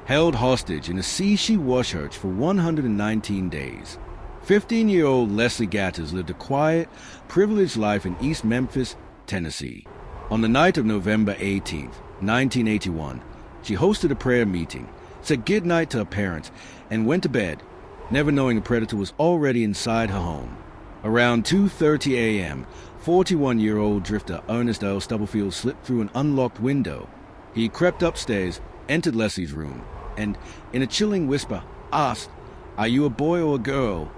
held hostage in a sea-she-wash church for 119 days. 15-year-old Leslie Gattas lived a quiet, privileged life in East Memphis, Tennessee. On the night of November 18, 1981, she hosted a prayer meeting, said goodnight to her parents, and went to bed, never knowing a predator was already inside her home. Around 2:30 a.m., 41-year-old drifter Ernest L. Stubblefield slipped through an unlocked window. He crept upstairs, entered Leslie's room, and, in a chilling whisper, asked, "Are you a boy or a girl?"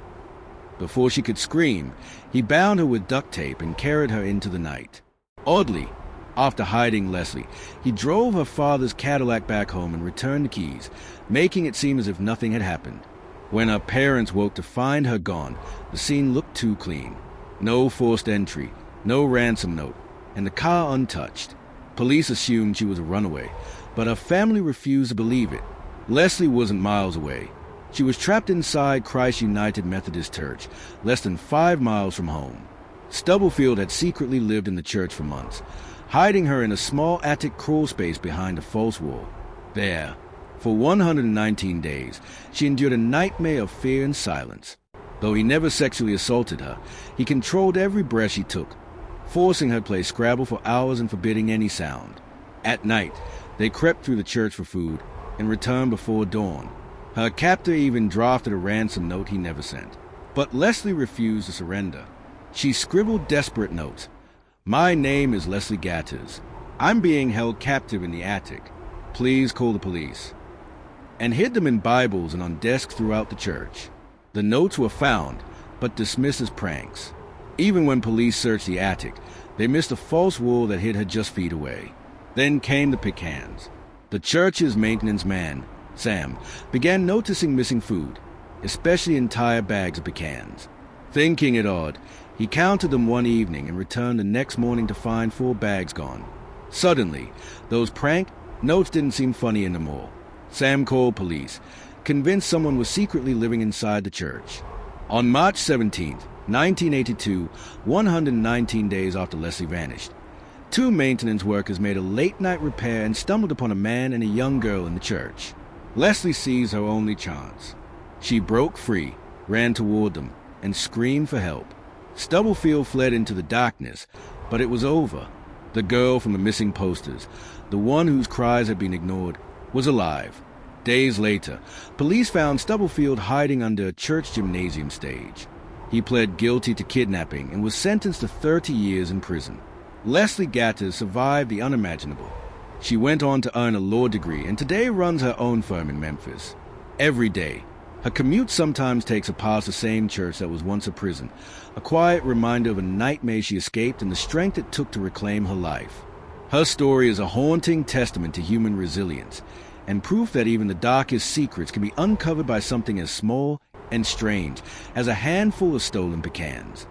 Before she could scream, he bound her with duct tape and carried her into the night. Oddly, after hiding Leslie, he drove her father's Cadillac back home and returned the keys, making it seem as if nothing had happened. When her parents woke to find her gone, the scene looked too clean. No forced entry, no ransom note, and the car untouched. Police assumed she was a runaway, but her family refused to believe it. Leslie wasn't miles away. She was trapped inside Christ United Methodist Church, less than 5 miles from home. Stubblefield had secretly lived in the church for months, hiding her in a small attic crawlspace behind a false wall. There, for 119 days, she endured a nightmare of fear and silence. Though he never sexually assaulted her, he controlled every breath she took, forcing her to play Scrabble for hours and forbidding any sound. At night, they crept through the church for food and returned before dawn. Her captor even drafted a ransom note he never sent. But Leslie refused to surrender. She scribbled desperate notes. "My name is Leslie Gattas. I'm being held captive in the attic. Please call the police." And hid them in Bibles and on desks throughout the church. The notes were found, but dismissed as pranks. Even when police searched the attic, they missed a false wall that hid her just feet away. Then came the pecans. The church's maintenance man, Sam, began noticing missing food, especially entire bags of pecans. Thinking it odd, he counted them one evening and returned the next morning to find 4 bags gone. Suddenly, those prank notes didn't seem funny anymore. Sam called police, convinced someone was secretly living inside the church. On March 17, 1982, 119 days after Leslie vanished, 2 maintenance workers made a late-night repair and stumbled upon a man and a young girl in the church. Leslie seized her only chance. She broke free, ran toward them, and screamed for help. Stubblefield fled into the darkness, but it was over. The girl from the missing posters, the one whose cries had been ignored, was alive. Days later, police found Stubblefield hiding under a church gymnasium stage. He pled guilty to kidnapping and was sentenced to 30 years in prison. Leslie Gattas survived the unimaginable. She went on to earn a law degree and today runs her own firm in Memphis. Every day, her commute sometimes takes her past the same church that was once a prison, a quiet reminder of a nightmare she escaped and the strength it took to reclaim her life. Her story is a haunting testament to human resilience, and proof that even the darkest secrets can be uncovered by something as small and strange as a handful of stolen pecans.